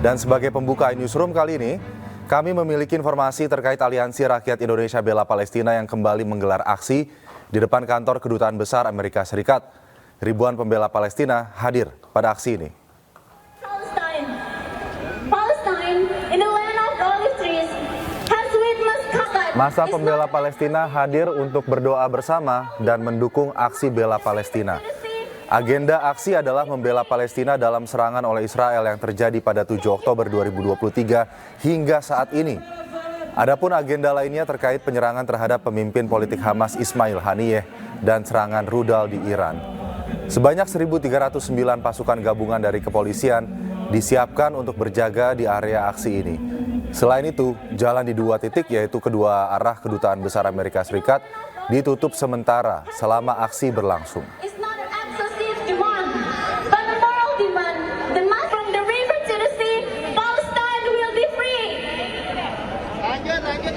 Dan sebagai pembuka newsroom kali ini, kami memiliki informasi terkait Aliansi Rakyat Indonesia Bela Palestina yang kembali menggelar aksi di depan kantor Kedutaan Besar Amerika Serikat. Ribuan pembela Palestina hadir pada aksi ini. Masa pembela Palestina hadir untuk berdoa bersama dan mendukung aksi bela Palestina. Agenda aksi adalah membela Palestina dalam serangan oleh Israel yang terjadi pada 7 Oktober 2023 hingga saat ini. Adapun agenda lainnya terkait penyerangan terhadap pemimpin politik Hamas Ismail Haniyeh dan serangan rudal di Iran. Sebanyak 1.309 pasukan gabungan dari kepolisian disiapkan untuk berjaga di area aksi ini. Selain itu, jalan di 2 titik yaitu kedua arah Kedutaan Besar Amerika Serikat ditutup sementara selama aksi berlangsung.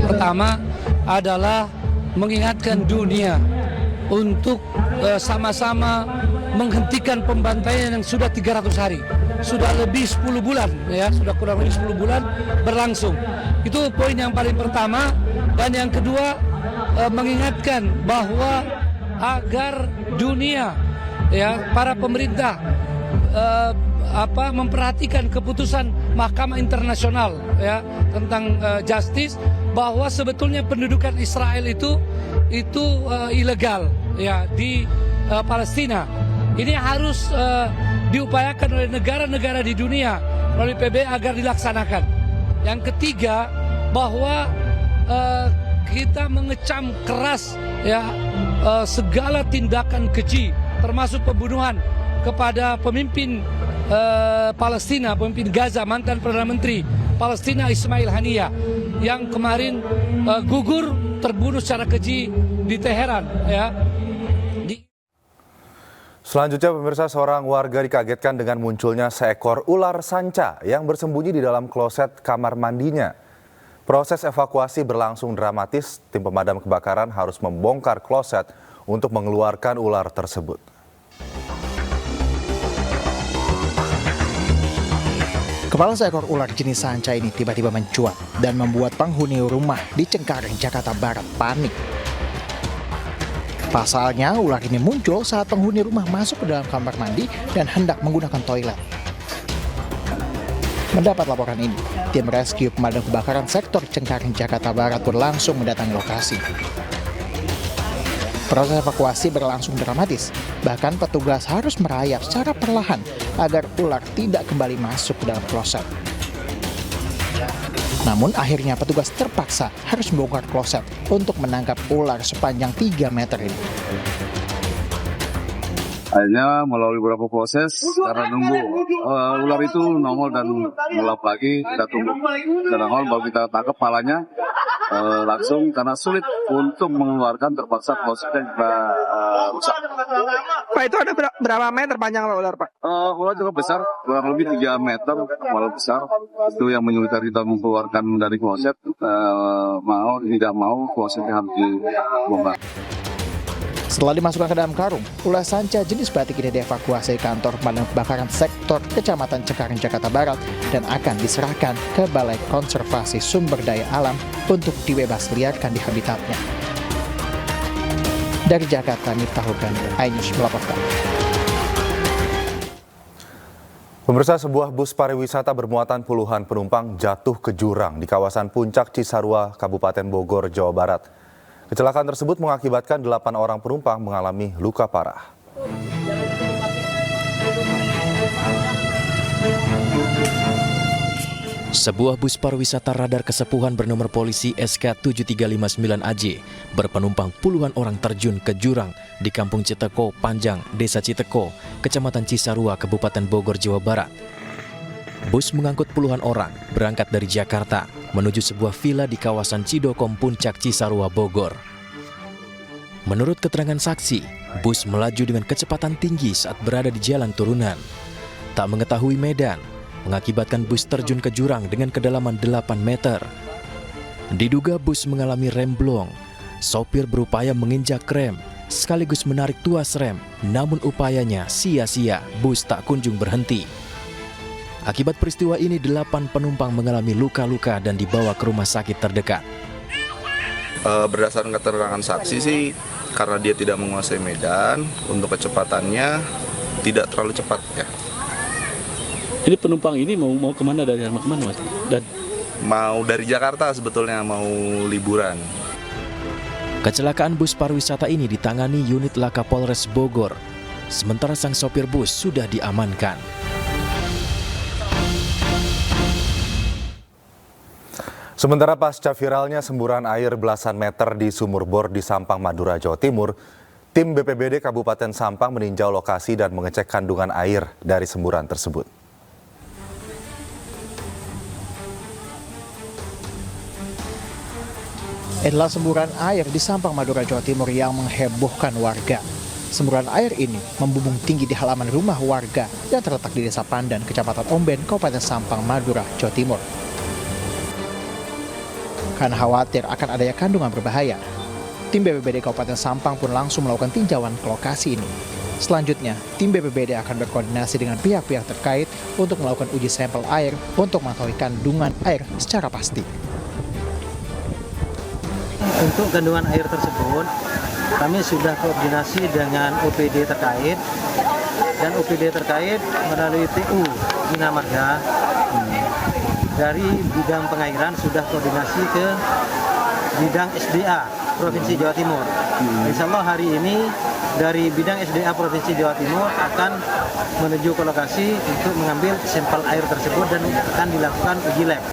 Pertama adalah mengingatkan dunia untuk sama-sama menghentikan pembantaian yang sudah 300 hari. Sudah lebih 10 bulan, ya, sudah kurang lebih 10 bulan berlangsung. Itu poin yang paling pertama. Dan yang kedua, mengingatkan bahwa agar dunia, ya, para pemerintah memperhatikan keputusan Mahkamah Internasional, ya, tentang justice, bahwa sebetulnya pendudukan Israel itu ilegal, ya, di Palestina. Ini harus diupayakan oleh negara-negara di dunia melalui PBB agar dilaksanakan. Yang ketiga, bahwa kita mengecam keras, ya, segala tindakan keji, termasuk pembunuhan kepada pemimpin Palestina, pemimpin Gaza, mantan Perdana Menteri Palestina Ismail Haniyeh yang kemarin gugur terbunuh secara keji di Teheran, ya. Selanjutnya pemirsa, seorang warga dikagetkan dengan munculnya seekor ular sanca yang bersembunyi di dalam kloset kamar mandinya. Proses evakuasi berlangsung dramatis, tim pemadam kebakaran harus membongkar kloset untuk mengeluarkan ular tersebut. Kepala seekor ular jenis sanca ini tiba-tiba mencuat dan membuat penghuni rumah di Cengkareng, Jakarta Barat panik. Pasalnya, ular ini muncul saat penghuni rumah masuk ke dalam kamar mandi dan hendak menggunakan toilet. Mendapat laporan ini, tim rescue pemadam kebakaran sektor Cengkareng, Jakarta Barat pun langsung mendatangi lokasi. Proses evakuasi berlangsung dramatis, bahkan petugas harus merayap secara perlahan agar ular tidak kembali masuk ke dalam kloset. Namun akhirnya petugas terpaksa harus membongkar kloset untuk menangkap ular sepanjang 3 meter ini. Akhirnya melalui beberapa proses karena nunggu ular itu nongol dan melap lagi, kita tunggu. Kita nongol baru kita tangkap kepalanya langsung karena sulit untuk mengeluarkan, terpaksa klosetnya kita rusak. Pak, itu ada berapa meter panjang ular, Pak? Ular cukup besar, kurang lebih 3 meter, walau besar. Itu yang menyulitkan kita mengeluarkan dari kloset. Mau tidak mau klosetnya harus dibongkar. Setelah dimasukkan ke dalam karung, ular sanca jenis batik ini dievakuasi ke kantor pemadam kebakaran sektor Kecamatan Cengkareng, Jakarta Barat dan akan diserahkan ke Balai Konservasi Sumber Daya Alam untuk dibebas liarkan di habitatnya. Dari Jakarta, Miftahul Gandhi, iNews melaporkan. Pemirsa, sebuah bus pariwisata bermuatan puluhan penumpang jatuh ke jurang di kawasan Puncak Cisarua, Kabupaten Bogor, Jawa Barat. Kecelakaan tersebut mengakibatkan 8 orang penumpang mengalami luka parah. Sebuah bus pariwisata radar kesepuhan bernomor polisi SK7359AJ berpenumpang puluhan orang terjun ke jurang di Kampung Citeko, Panjang, Desa Citeko, Kecamatan Cisarua, Kabupaten Bogor, Jawa Barat. Bus mengangkut puluhan orang berangkat dari Jakarta menuju sebuah villa di kawasan Cidokom, Puncak Cisarua, Bogor. Menurut keterangan saksi, bus melaju dengan kecepatan tinggi saat berada di jalan turunan. Tak mengetahui medan, mengakibatkan bus terjun ke jurang dengan kedalaman 8 meter. Diduga bus mengalami remblong. Sopir berupaya menginjak rem, sekaligus menarik tuas rem, namun upayanya sia-sia, bus tak kunjung berhenti. Akibat peristiwa ini 8 penumpang mengalami luka-luka dan dibawa ke rumah sakit terdekat. Berdasarkan keterangan saksi sih, karena dia tidak menguasai medan, untuk kecepatannya tidak terlalu cepat ya. Jadi penumpang ini mau kemana, dari mana kemana, Mas? Dan Mau dari Jakarta sebetulnya, mau liburan. Kecelakaan bus pariwisata ini ditangani unit Laka Polres Bogor. Sementara sang sopir bus sudah diamankan. Sementara pasca viralnya semburan air belasan meter di sumur bor di Sampang, Madura, Jawa Timur, tim BPBD Kabupaten Sampang meninjau lokasi dan mengecek kandungan air dari semburan tersebut. Adalah semburan air di Sampang, Madura, Jawa Timur yang menghebohkan warga. Semburan air ini membumbung tinggi di halaman rumah warga yang terletak di Desa Pandan, Kecamatan Omben, Kabupaten Sampang, Madura, Jawa Timur. Karena khawatir akan adanya kandungan berbahaya, tim BPBD Kabupaten Sampang pun langsung melakukan tinjauan ke lokasi ini. Selanjutnya, tim BPBD akan berkoordinasi dengan pihak-pihak terkait untuk melakukan uji sampel air untuk mengetahui kandungan air secara pasti. Untuk kandungan air tersebut, kami sudah koordinasi dengan OPD terkait, dan OPD terkait melalui TU Bina Marga dari bidang pengairan sudah koordinasi ke bidang SDA Provinsi Jawa Timur. Insya Allah hari ini dari bidang SDA Provinsi Jawa Timur akan menuju ke lokasi untuk mengambil sampel air tersebut dan akan dilakukan uji lab.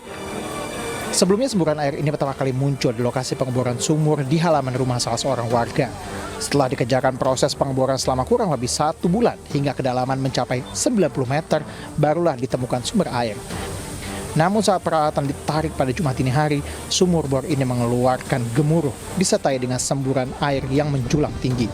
Sebelumnya semburan air ini pertama kali muncul di lokasi pengeboran sumur di halaman rumah salah seorang warga. Setelah dikerjakan proses pengeboran selama kurang lebih 1 bulan hingga kedalaman mencapai 90 meter, barulah ditemukan sumber air. Namun saat peralatan ditarik pada Jumat dini hari, sumur bor ini mengeluarkan gemuruh disertai dengan semburan air yang menjulang tinggi.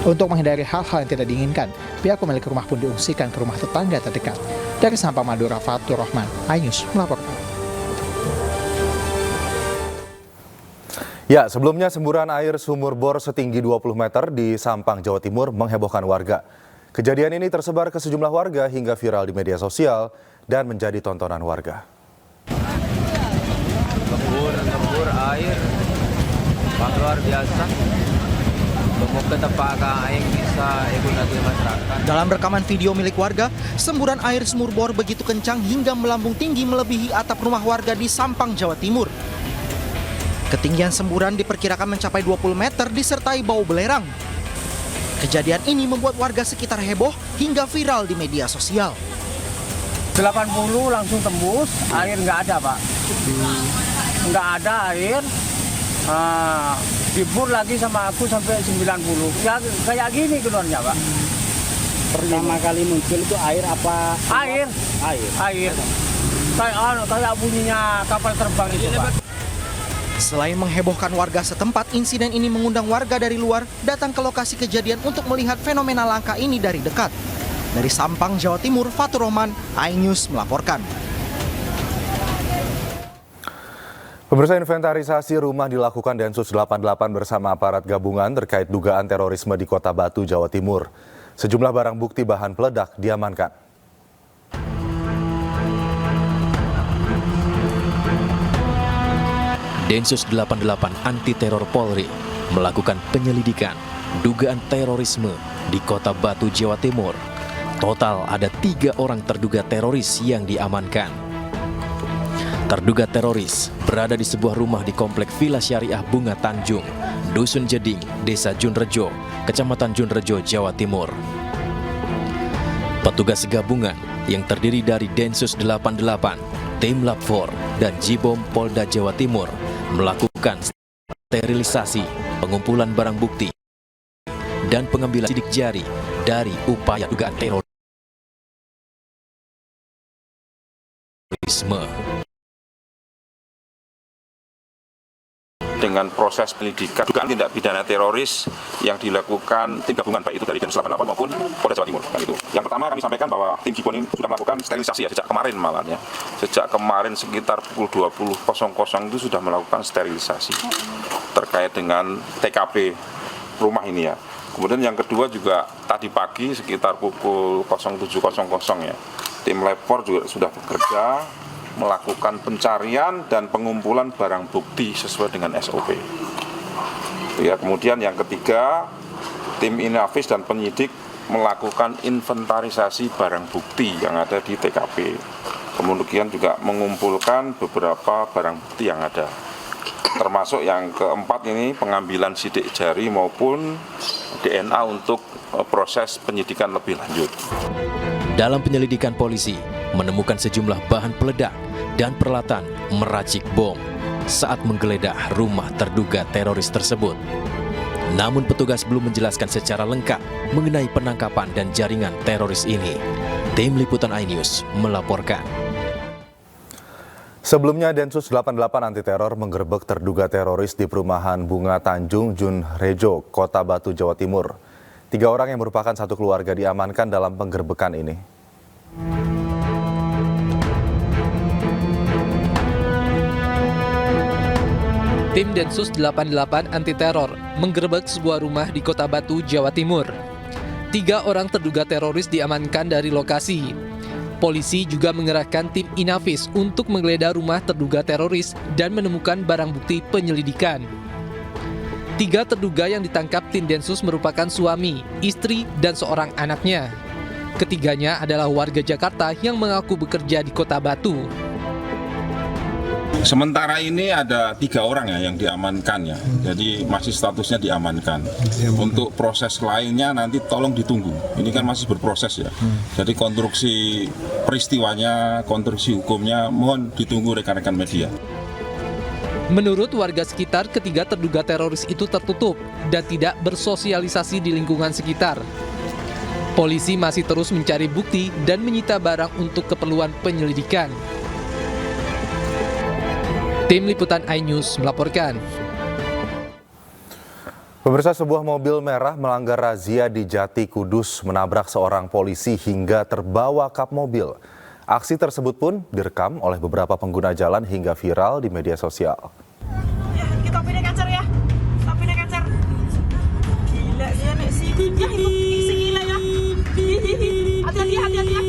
Untuk menghindari hal-hal yang tidak diinginkan, pihak pemilik rumah pun diungsikan ke rumah tetangga terdekat. Dari Sampang, Madura, Fatur Rahman, iNews melaporkan. Ya, sebelumnya semburan air sumur bor setinggi 20 meter di Sampang, Jawa Timur menghebohkan warga. Kejadian ini tersebar ke sejumlah warga hingga viral di media sosial dan menjadi tontonan warga. Gembur air, luar biasa. Untuk ke tempat air bisa digunakan masyarakat. Dalam rekaman video milik warga, semburan air sumur bor begitu kencang hingga melambung tinggi melebihi atap rumah warga di Sampang, Jawa Timur. Ketinggian semburan diperkirakan mencapai 20 meter disertai bau belerang. Kejadian ini membuat warga sekitar heboh hingga viral di media sosial. 80 langsung tembus, air nggak ada Pak. Nggak ada air, dibur lagi sama aku sampai 90. Ya kayak gini keluarnya Pak. pertama kali muncul itu air apa? Air. Kayak bunyinya kapal terbang itu Pak. Selain menghebohkan warga setempat, insiden ini mengundang warga dari luar datang ke lokasi kejadian untuk melihat fenomena langka ini dari dekat. Dari Sampang, Jawa Timur, Fatur Rahman, iNews melaporkan. Pemirsa, inventarisasi rumah dilakukan Densus 88 bersama aparat gabungan terkait dugaan terorisme di Kota Batu, Jawa Timur. Sejumlah barang bukti bahan peledak diamankan. Densus 88 Anti Teror Polri melakukan penyelidikan dugaan terorisme di Kota Batu, Jawa Timur. Total ada 3 orang terduga teroris yang diamankan. Terduga teroris berada di sebuah rumah di Komplek Villa Syariah Bunga Tanjung, Dusun Jeding, Desa Junrejo, Kecamatan Junrejo, Jawa Timur. Petugas gabungan yang terdiri dari Densus 88, Tim Lab 4, dan Jibom Polda Jawa Timur melakukan sterilisasi, pengumpulan barang bukti, dan pengambilan sidik jari dari upaya dugaan terorisme. Dengan proses penyelidikan dugaan tindak pidana teroris yang dilakukan tim gabungan baik itu dari Densus 88 maupun Polda Jawa Timur kan itu. Yang pertama kami sampaikan bahwa tim Jibom ini sudah melakukan sterilisasi ya sejak kemarin malam ya. Sejak kemarin sekitar pukul 20.00 itu sudah melakukan sterilisasi terkait dengan TKP rumah ini ya. Kemudian yang kedua juga tadi pagi sekitar pukul 07.00 ya. Tim Lapor juga sudah bekerja melakukan pencarian dan pengumpulan barang bukti sesuai dengan SOP. Ya, kemudian yang ketiga, tim Inavis dan penyidik melakukan inventarisasi barang bukti yang ada di TKP. Kemudian juga mengumpulkan beberapa barang bukti yang ada. Termasuk yang keempat ini pengambilan sidik jari maupun DNA untuk proses penyidikan lebih lanjut. Dalam penyelidikan polisi, menemukan sejumlah bahan peledak dan peralatan meracik bom saat menggeledah rumah terduga teroris tersebut. Namun petugas belum menjelaskan secara lengkap mengenai penangkapan dan jaringan teroris ini. Tim Liputan iNews melaporkan. Sebelumnya, Densus 88 anti teror menggerebek terduga teroris di perumahan Bunga Tanjung, Junrejo, Kota Batu, Jawa Timur. 3 orang yang merupakan satu keluarga diamankan dalam penggerbekan ini. Tim Densus 88 anti teror menggerebek sebuah rumah di Kota Batu, Jawa Timur. 3 orang terduga teroris diamankan dari lokasi. Polisi juga mengerahkan tim Inavis untuk menggeledah rumah terduga teroris dan menemukan barang bukti penyelidikan. 3 terduga yang ditangkap tim Densus merupakan suami, istri, dan seorang anaknya. Ketiganya adalah warga Jakarta yang mengaku bekerja di Kota Batu. Sementara ini ada 3 orang ya yang diamankan ya, jadi masih statusnya diamankan. Untuk proses lainnya nanti tolong ditunggu. Ini kan masih berproses ya. Jadi konstruksi peristiwanya, konstruksi hukumnya mohon ditunggu rekan-rekan media. Menurut warga sekitar, ketiga terduga teroris itu tertutup dan tidak bersosialisasi di lingkungan sekitar. Polisi masih terus mencari bukti dan menyita barang untuk keperluan penyelidikan. Tim Liputan iNews melaporkan. Pemirsa, sebuah mobil merah melanggar razia di Jati Kudus menabrak seorang polisi hingga terbawa kap mobil. Aksi tersebut pun direkam oleh beberapa pengguna jalan hingga viral di media sosial. Ya, kita pindah kacar ya. Kita pindah kacar. Gila ya nek si ya itu segila ya. Hati-hati ya.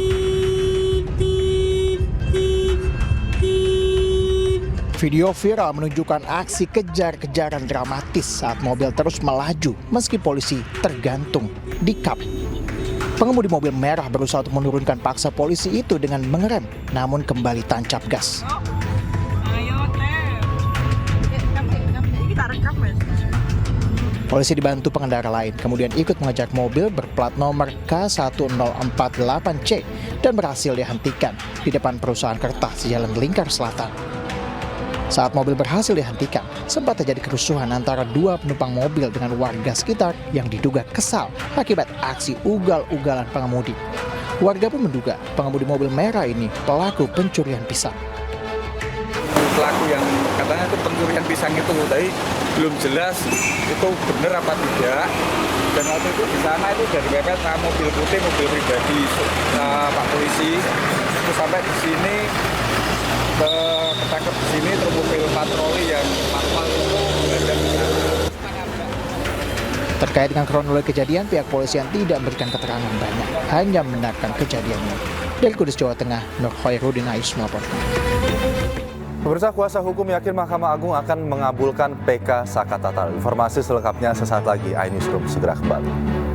Video viral menunjukkan aksi kejar-kejaran dramatis saat mobil terus melaju meski polisi tergantung di kap. Pengemudi mobil merah berusaha untuk menurunkan paksa polisi itu dengan mengerem, namun kembali tancap gas. Polisi dibantu pengendara lain, kemudian ikut mengejar mobil berplat nomor K1048C dan berhasil dihentikan di depan perusahaan kertas di Jalan Lingkar Selatan. Saat mobil berhasil dihentikan, sempat terjadi kerusuhan antara 2 penumpang mobil dengan warga sekitar yang diduga kesal akibat aksi ugal-ugalan pengemudi. Warga pun menduga pengemudi mobil merah ini pelaku pencurian pisang. Pelaku yang katanya itu pencurian pisang itu, tapi belum jelas itu benar apa tidak. Dan waktu itu di sana itu dari mepet mobil putih, mobil pribadi Pak Polisi. Itu sampai di sini ketangkep di sini terus mobil patroli yang manual itu menghadap di sana. Terkait dengan kronologi kejadian, pihak polisian tidak memberikan keterangan banyak, hanya membenarkan kejadiannya. Dari Kudus, Jawa Tengah, Nur Khairuddin Ais melaporkan. Pemirsa, kuasa hukum yakin Mahkamah Agung akan mengabulkan PK Saka Tatal. Informasi selengkapnya sesaat lagi. iNewsroom segera kembali.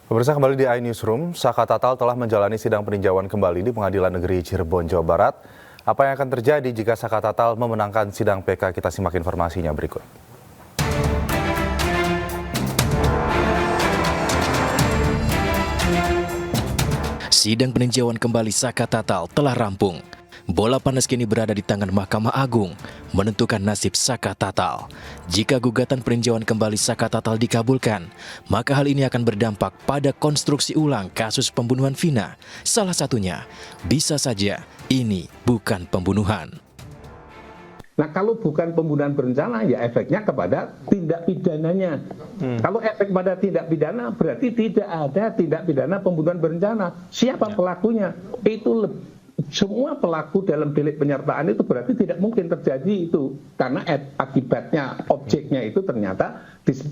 Pemirsa, kembali di iNewsroom, Saka Tatal telah menjalani sidang peninjauan kembali di Pengadilan Negeri Cirebon, Jawa Barat. Apa yang akan terjadi jika Saka Tatal memenangkan sidang PK? Kita simak informasinya berikut. Sidang peninjauan kembali Saka Tatal telah rampung. Bola panas kini berada di tangan Mahkamah Agung menentukan nasib Saka Tatal. Jika gugatan peninjauan kembali Saka Tatal dikabulkan, maka hal ini akan berdampak pada konstruksi ulang kasus pembunuhan Vina. Salah satunya, bisa saja ini bukan pembunuhan. Nah, kalau bukan pembunuhan berencana, ya efeknya kepada tindak pidananya. Kalau efek pada tindak pidana, berarti tidak ada tindak pidana pembunuhan berencana. Siapa pelakunya? Semua pelaku dalam delik penyertaan itu berarti tidak mungkin terjadi itu. Karena akibatnya, objeknya itu ternyata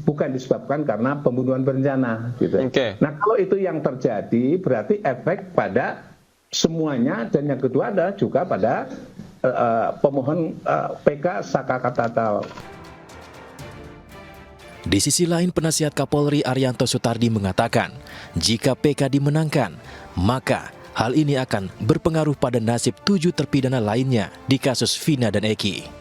bukan disebabkan karena pembunuhan berencana. Gitu. Nah, kalau itu yang terjadi, berarti efek pada semuanya. Dan yang kedua adalah juga pada pemohon PK Saka Katatal. Di sisi lain, penasihat Kapolri Arianto Sutardi mengatakan, jika PK dimenangkan, maka hal ini akan berpengaruh pada nasib 7 terpidana lainnya di kasus Vina dan Eki.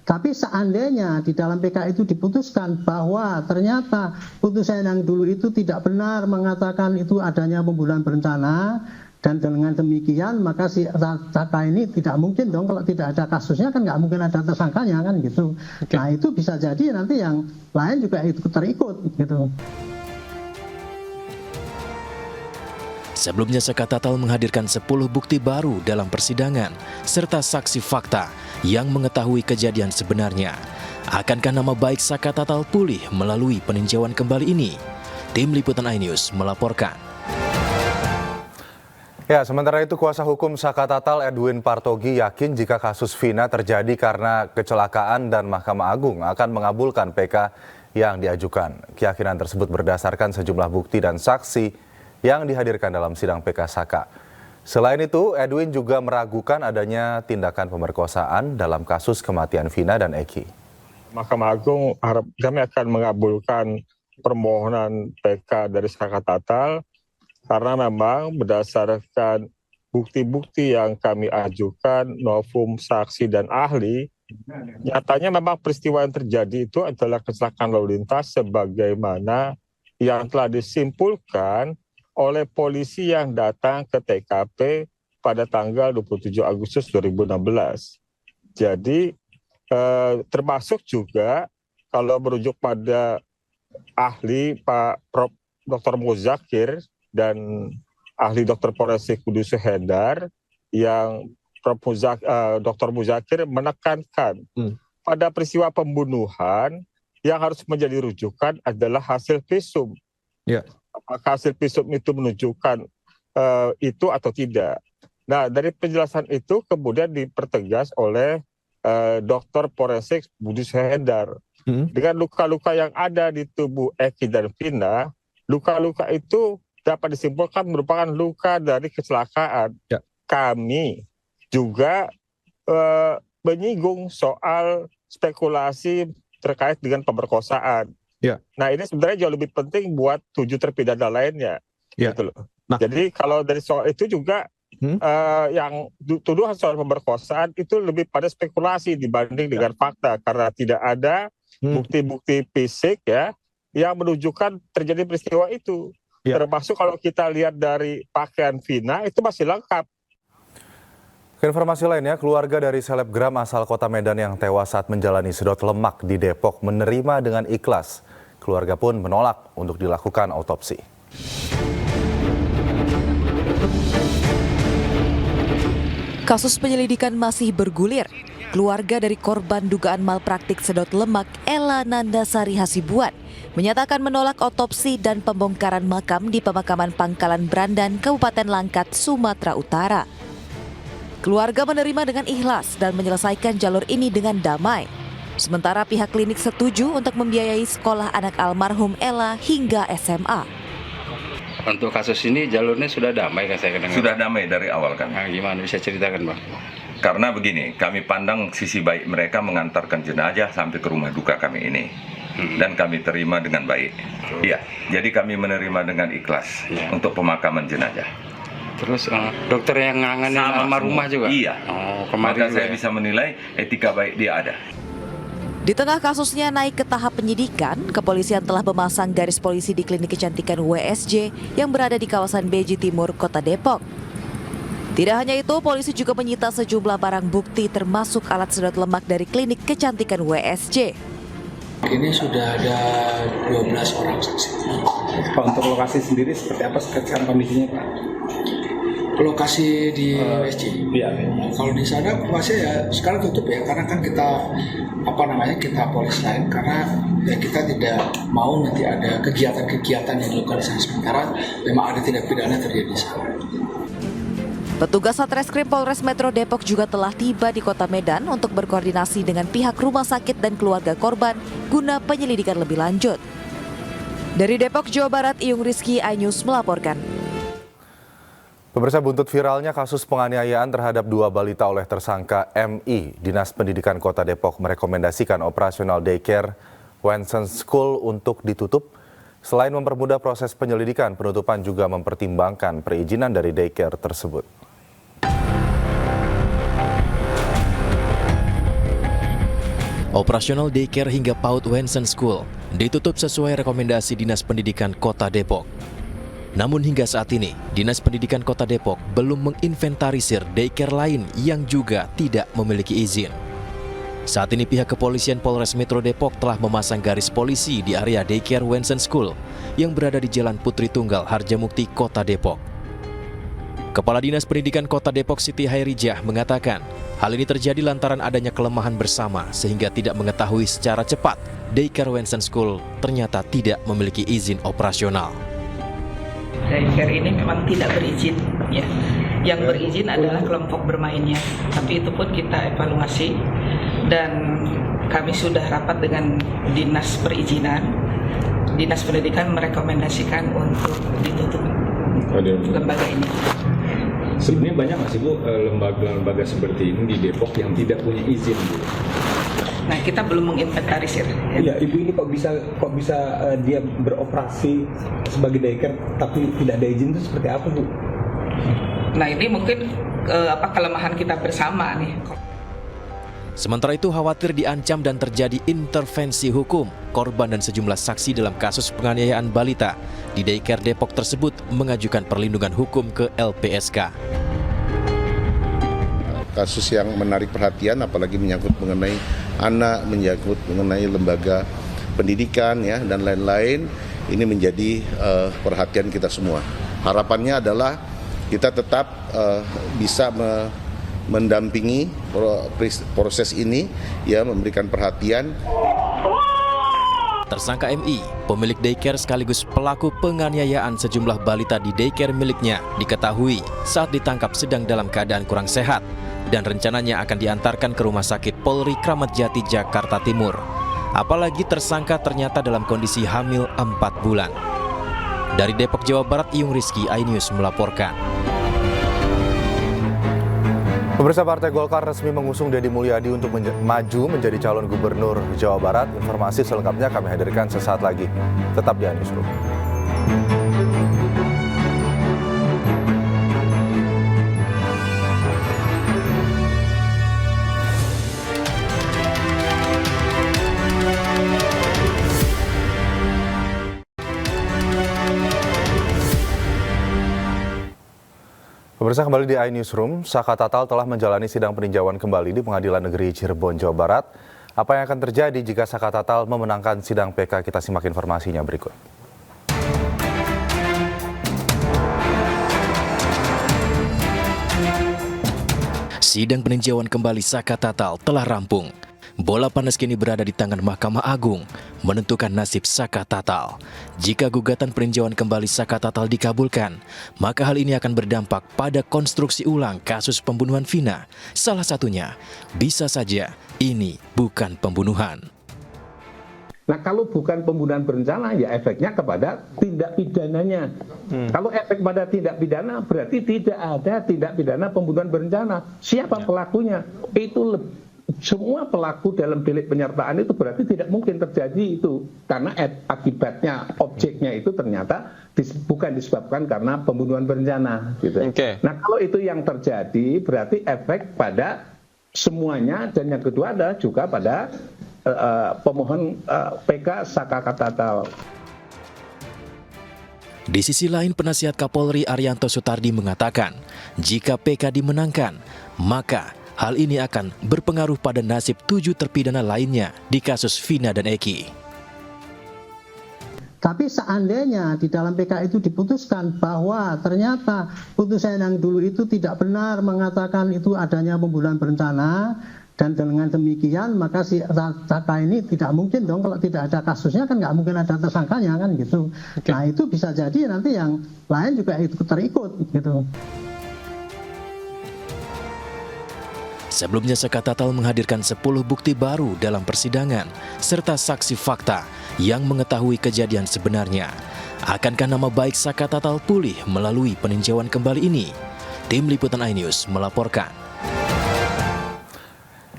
Tapi seandainya di dalam PK itu diputuskan bahwa ternyata putusan yang dulu itu tidak benar mengatakan itu adanya pembunuhan berencana, dan dengan demikian maka si Saka ini tidak mungkin dong, kalau tidak ada kasusnya kan nggak mungkin ada tersangkanya kan gitu. Nah itu bisa jadi nanti yang lain juga ikut terikut gitu. Sebelumnya Saka Tatal menghadirkan 10 bukti baru dalam persidangan serta saksi fakta yang mengetahui kejadian sebenarnya. Akankah nama baik Saka Tatal pulih melalui peninjauan kembali ini? Tim Liputan iNews melaporkan. Ya, sementara itu kuasa hukum Saka Tatal Edwin Partogi yakin jika kasus Vina terjadi karena kecelakaan dan Mahkamah Agung akan mengabulkan PK yang diajukan. Keyakinan tersebut berdasarkan sejumlah bukti dan saksi yang dihadirkan dalam sidang PK Saka. Selain itu, Edwin juga meragukan adanya tindakan pemerkosaan dalam kasus kematian Vina dan Eki. Mahkamah Agung kami akan mengabulkan permohonan PK dari Saka Tatal karena memang berdasarkan bukti-bukti yang kami ajukan, novum, saksi, dan ahli, nyatanya memang peristiwa yang terjadi itu adalah kecelakaan lalu lintas sebagaimana yang telah disimpulkan oleh polisi yang datang ke TKP pada tanggal 27 Agustus 2016. Jadi termasuk juga kalau merujuk pada ahli Pak Prof. Dr. Muzakir dan ahli Dr. Forensik Kudus Hendar yang Dr. Muzakir menekankan pada peristiwa pembunuhan yang harus menjadi rujukan adalah hasil visum. Ya. Apakah hasil visum itu menunjukkan itu atau tidak. Nah, dari penjelasan itu kemudian dipertegas oleh Dr. Forensik Kudus Hendar. Dengan luka-luka yang ada di tubuh Eki dan Vina, luka-luka itu dapat disimpulkan merupakan luka dari kecelakaan. Ya. Kami juga menyinggung soal spekulasi terkait dengan pemerkosaan. Ya. Nah ini sebenarnya jauh lebih penting buat 7 terpidana lainnya. Ya. Gitu loh. Jadi kalau dari soal itu juga yang tuduhan soal pemerkosaan itu lebih pada spekulasi dibanding dengan fakta karena tidak ada bukti-bukti fisik ya yang menunjukkan terjadi peristiwa itu. Ya. Termasuk kalau kita lihat dari pakaian Vina itu masih lengkap. Informasi lainnya, keluarga dari selebgram asal kota Medan yang tewas saat menjalani sedot lemak di Depok menerima dengan ikhlas. Keluarga pun menolak untuk dilakukan autopsi. Kasus penyelidikan masih bergulir. Keluarga dari korban dugaan malpraktik sedot lemak Ella Nandasari Hasibuan menyatakan menolak otopsi dan pembongkaran makam di pemakaman Pangkalan Brandan, Kabupaten Langkat, Sumatera Utara. Keluarga menerima dengan ikhlas dan menyelesaikan jalur ini dengan damai. Sementara pihak klinik setuju untuk membiayai sekolah anak almarhum Ella hingga SMA. Untuk kasus ini jalurnya sudah damai kan saya dengar? Sudah damai dari awal kan. Nah, gimana bisa ceritakan Bang? Karena begini, kami pandang sisi baik mereka mengantarkan jenazah sampai ke rumah duka kami ini. Dan kami terima dengan baik. Iya, jadi kami menerima dengan ikhlas untuk pemakaman jenazah. Terus dokter yang nganganin almarhumah juga? Iya. Maka saya bisa menilai etika baik dia ada. Di tengah kasusnya naik ke tahap penyidikan, kepolisian telah memasang garis polisi di klinik kecantikan WSJ yang berada di kawasan Beji Timur, Kota Depok. Tidak hanya itu, polisi juga menyita sejumlah barang bukti termasuk alat sedot lemak dari klinik kecantikan WSJ. Ini sudah ada 12 orang saksi. Pak, untuk lokasi sendiri seperti apa sekarang kondisinya Pak? lokasi di WSC. Kalau di sana masih ya sekarang tutup ya, karena kan kita kita polis lain, karena ya kita tidak mau nanti ada kegiatan-kegiatan yang dilakukan di sana, sementara memang ada tindak pidana terjadi di sana. Petugas Satreskrim Polres Metro Depok juga telah tiba di Kota Medan untuk berkoordinasi dengan pihak rumah sakit dan keluarga korban guna penyelidikan lebih lanjut. Dari Depok, Jawa Barat, Iyung Rizky, iNews melaporkan. Pemirsa, buntut viralnya kasus penganiayaan terhadap 2 balita oleh tersangka MI, Dinas Pendidikan Kota Depok merekomendasikan operasional daycare Wensen School untuk ditutup. Selain mempermudah proses penyelidikan, penutupan juga mempertimbangkan perizinan dari daycare tersebut. Operasional daycare hingga PAUD Wensen School ditutup sesuai rekomendasi Dinas Pendidikan Kota Depok. Namun hingga saat ini, Dinas Pendidikan Kota Depok belum menginventarisir daycare lain yang juga tidak memiliki izin. Saat ini pihak kepolisian Polres Metro Depok telah memasang garis polisi di area daycare Wensen School yang berada di Jalan Putri Tunggal, Harjamukti, Kota Depok. Kepala Dinas Pendidikan Kota Depok Siti Hairijah mengatakan, hal ini terjadi lantaran adanya kelemahan bersama sehingga tidak mengetahui secara cepat daycare Wensen School ternyata tidak memiliki izin operasional. Daycare ini memang tidak berizin, ya. Yang berizin adalah kelompok bermainnya. Tapi itu pun kita evaluasi dan kami sudah rapat dengan Dinas Perizinan. Dinas Pendidikan merekomendasikan untuk ditutup lembaga ini. Sebenarnya banyak nggak sih Bu lembaga-lembaga seperti ini di Depok yang tidak punya izin, Bu? Nah, kita belum menginventarisir. Iya, Ibu ini kok bisa dia beroperasi sebagai daycare tapi tidak ada izin, itu seperti apa, Bu? Nah, ini mungkin kelemahan kita bersama nih. Sementara itu khawatir diancam dan terjadi intervensi hukum, korban dan sejumlah saksi dalam kasus penganiayaan balita di daycare Depok tersebut mengajukan perlindungan hukum ke LPSK. Kasus yang menarik perhatian, apalagi menyangkut mengenai anak, menyangkut mengenai lembaga pendidikan ya dan lain-lain, ini menjadi perhatian kita semua. Harapannya adalah kita tetap bisa mendampingi proses ini, ya, memberikan perhatian. Tersangka MI, pemilik daycare sekaligus pelaku penganiayaan sejumlah balita di daycare miliknya, diketahui saat ditangkap sedang dalam keadaan kurang sehat dan rencananya akan diantarkan ke Rumah Sakit Polri Kramat Jati, Jakarta Timur. Apalagi tersangka ternyata dalam kondisi hamil 4 bulan. Dari Depok, Jawa Barat, Iyung Rizky, iNews melaporkan. Pemirsa, Partai Golkar resmi mengusung Deddy Mulyadi untuk maju menjadi calon gubernur Jawa Barat. Informasi selengkapnya kami hadirkan sesaat lagi. Tetap di iNewsroom. Pemirsa, kembali di iNewsroom, Saka Tatal telah menjalani sidang peninjauan kembali di Pengadilan Negeri Cirebon, Jawa Barat. Apa yang akan terjadi jika Saka Tatal memenangkan sidang PK? Kita simak informasinya berikut. Sidang peninjauan kembali Saka Tatal telah rampung. Bola panas kini berada di tangan Mahkamah Agung menentukan nasib Saka Tatal. Jika gugatan peninjauan kembali Saka Tatal dikabulkan, maka hal ini akan berdampak pada konstruksi ulang kasus pembunuhan Vina. Salah satunya, bisa saja ini bukan pembunuhan. Nah, kalau bukan pembunuhan berencana, ya efeknya kepada tindak pidananya. Kalau efek pada tindak pidana, berarti tidak ada tindak pidana pembunuhan berencana. Siapa pelakunya? Itu semua pelaku dalam delik penyertaan itu berarti tidak mungkin terjadi itu, karena akibatnya objeknya itu ternyata bukan disebabkan karena pembunuhan berencana gitu. Nah, kalau itu yang terjadi berarti efek pada semuanya, dan yang kedua adalah juga pada pemohon PK Saka Tatal. Di sisi lain, penasihat Kapolri Arianto Sutardi mengatakan, jika PK dimenangkan, maka hal ini akan berpengaruh pada nasib 7 terpidana lainnya di kasus Vina dan Eki. Tapi seandainya di dalam PK itu diputuskan bahwa ternyata putusan yang dulu itu tidak benar mengatakan itu adanya pembunuhan berencana, dan dengan demikian maka si tersangka ini tidak mungkin dong, kalau tidak ada kasusnya kan nggak mungkin ada tersangkanya kan gitu. Nah itu bisa jadi nanti yang lain juga ikut terikut gitu. Sebelumnya Sekatatal menghadirkan 10 bukti baru dalam persidangan serta saksi fakta yang mengetahui kejadian sebenarnya. Akankah nama baik Sekatatal pulih melalui peninjauan kembali ini? Tim Liputan iNews melaporkan.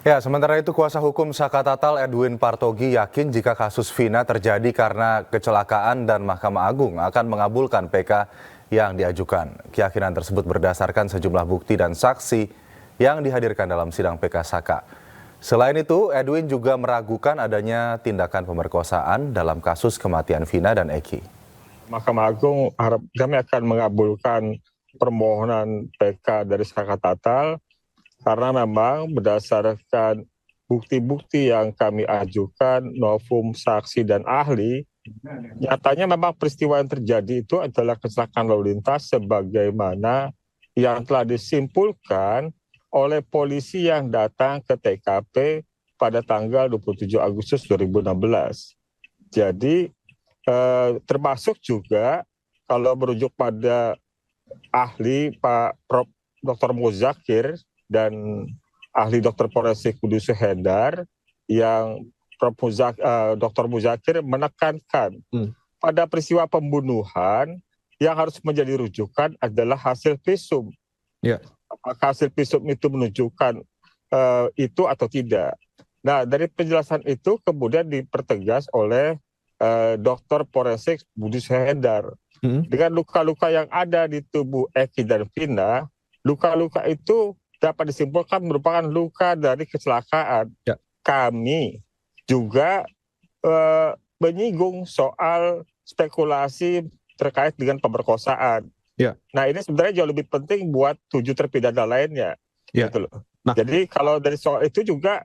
Ya, sementara itu kuasa hukum Sekatatal Edwin Partogi yakin jika kasus Vina terjadi karena kecelakaan dan Mahkamah Agung akan mengabulkan PK yang diajukan. Keyakinan tersebut berdasarkan sejumlah bukti dan saksi yang dihadirkan dalam sidang PK Saka. Selain itu, Edwin juga meragukan adanya tindakan pemerkosaan dalam kasus kematian Vina dan Eki. Mahkamah Agung kami akan mengabulkan permohonan PK dari Sekatatal karena memang berdasarkan bukti-bukti yang kami ajukan, novum, saksi, dan ahli, nyatanya memang peristiwa yang terjadi itu adalah kecelakaan lalu lintas sebagaimana yang telah disimpulkan oleh polisi yang datang ke TKP pada tanggal 27 Agustus 2016. Jadi termasuk juga kalau merujuk pada ahli Pak Prof. Dr. Muzakir dan ahli Dr. Forensik Budi Suhendar yang Dr. Muzakir menekankan pada peristiwa pembunuhan yang harus menjadi rujukan adalah hasil visum. Apakah hasil visum itu menunjukkan itu atau tidak. Nah, dari penjelasan itu kemudian dipertegas oleh Dr. Forensik Budi Suhendar. Dengan luka-luka yang ada di tubuh Eki dan Vina, luka-luka itu dapat disimpulkan merupakan luka dari kecelakaan. Kami juga menyinggung soal spekulasi terkait dengan pemerkosaan. Nah ini sebenarnya jauh lebih penting buat 7 terpidana lainnya. Gitu loh. Jadi kalau dari soal itu juga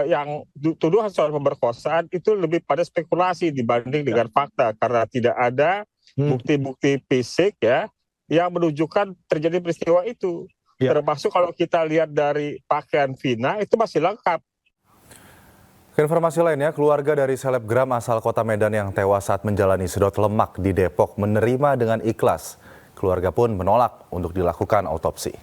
yang tuduhan soal pemerkosaan itu lebih pada spekulasi dibanding dengan fakta karena tidak ada bukti-bukti fisik ya yang menunjukkan terjadi peristiwa itu. Termasuk kalau kita lihat dari pakaian Vina itu masih lengkap. Informasi lainnya, keluarga dari selebgram asal kota Medan yang tewas saat menjalani sedot lemak di Depok menerima dengan ikhlas. Keluarga pun menolak untuk dilakukan autopsi.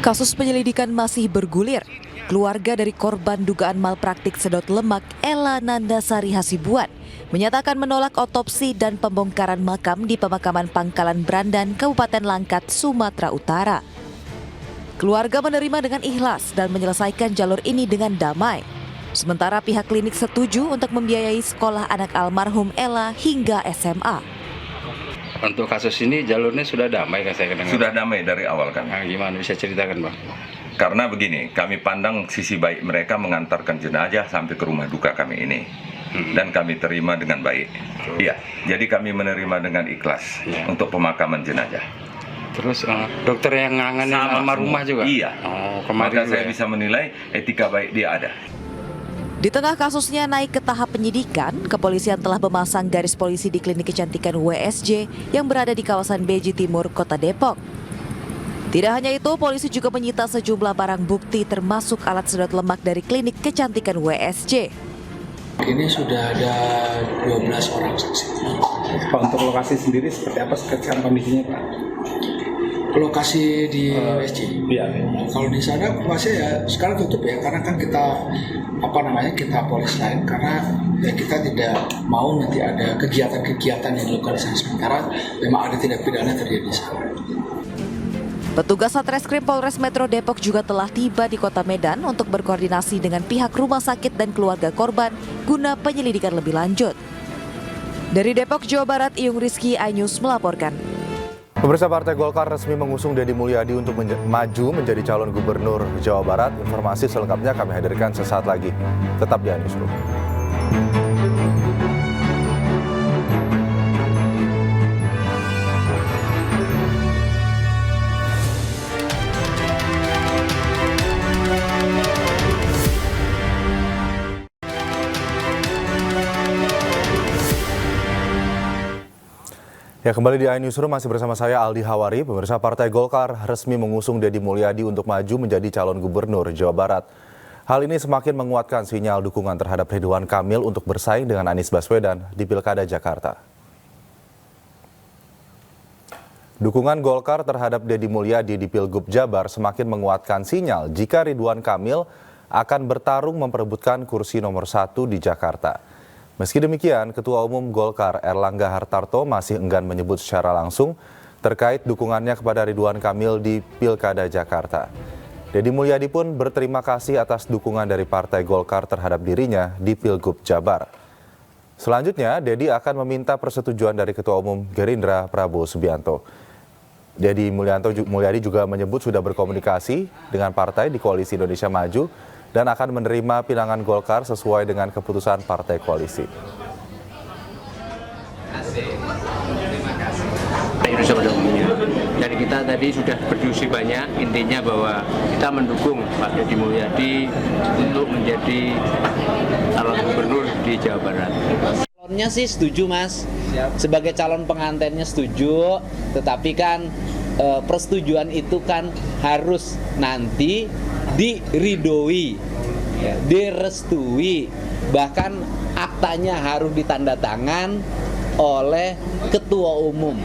Kasus penyelidikan masih bergulir. Keluarga dari korban dugaan malpraktik sedot lemak Ella Nandasari Hasibuan menyatakan menolak otopsi dan pembongkaran makam di pemakaman Pangkalan Brandan, Kabupaten Langkat, Sumatera Utara. Keluarga menerima dengan ikhlas dan menyelesaikan jalur ini dengan damai. Sementara pihak klinik setuju untuk membiayai sekolah anak almarhum Ella hingga SMA. Untuk kasus ini jalurnya sudah damai kan saya dengar? Sudah damai dari awal kan. Nah, gimana bisa ceritakan Bang? Karena begini, kami pandang sisi baik mereka mengantarkan jenazah sampai ke rumah duka kami ini. Dan kami terima dengan baik. Iya, jadi kami menerima dengan ikhlas untuk pemakaman jenazah. Terus dokter yang ngangani almarhumah juga? Iya. Maka saya bisa menilai etika baik dia ada. Di tengah kasusnya naik ke tahap penyidikan, kepolisian telah memasang garis polisi di klinik kecantikan WSJ yang berada di kawasan Beji Timur, Kota Depok. Tidak hanya itu, polisi juga menyita sejumlah barang bukti termasuk alat sedot lemak dari klinik kecantikan WSJ. Ini sudah ada 12 orang saksi. Pak, untuk lokasi sendiri seperti apa sekarang kondisinya Pak? Lokasi di WSJ. Kalau di sana masih ya sekarang tutup ya karena kan kita kita polis lain karena ya kita tidak mau nanti ada kegiatan-kegiatan yang dilakukan di sana sementara memang ada tindak pidana terjadi di sana. Petugas Satreskrim Polres Metro Depok juga telah tiba di Kota Medan untuk berkoordinasi dengan pihak rumah sakit dan keluarga korban guna penyelidikan lebih lanjut. Dari Depok, Jawa Barat, Iyung Rizky, iNews melaporkan. Pemirsa, Partai Golkar resmi mengusung Deddy Mulyadi untuk maju menjadi calon gubernur Jawa Barat. Informasi selengkapnya kami hadirkan sesaat lagi. Tetap di iNewsroom. Ya, kembali di iNewsroom masih bersama saya Aldi Hawari. Pemirsa, Partai Golkar resmi mengusung Deddy Mulyadi untuk maju menjadi calon gubernur Jawa Barat. Hal ini semakin menguatkan sinyal dukungan terhadap Ridwan Kamil untuk bersaing dengan Anies Baswedan di Pilkada Jakarta. Dukungan Golkar terhadap Deddy Mulyadi di Pilgub Jabar semakin menguatkan sinyal jika Ridwan Kamil akan bertarung memperebutkan kursi nomor 1 di Jakarta. Meski demikian, Ketua Umum Golkar Erlangga Hartarto masih enggan menyebut secara langsung terkait dukungannya kepada Ridwan Kamil di Pilkada Jakarta. Deddy Mulyadi pun berterima kasih atas dukungan dari Partai Golkar terhadap dirinya di Pilgub Jabar. Selanjutnya, Deddy akan meminta persetujuan dari Ketua Umum Gerindra Prabowo Subianto. Deddy Mulyadi juga menyebut sudah berkomunikasi dengan partai di Koalisi Indonesia Maju dan akan menerima pinangan Golkar sesuai dengan keputusan partai koalisi. Jadi kita tadi sudah berdiskusi banyak, intinya bahwa kita mendukung Pak Deddy Mulyadi untuk menjadi calon gubernur di Jawa Barat. Calonnya sih setuju, Mas. Sebagai calon pengantinnya setuju, tetapi kan persetujuan itu kan harus nanti diridoi, ya, direstui, bahkan aktanya harus ditandatangan oleh Ketua Umum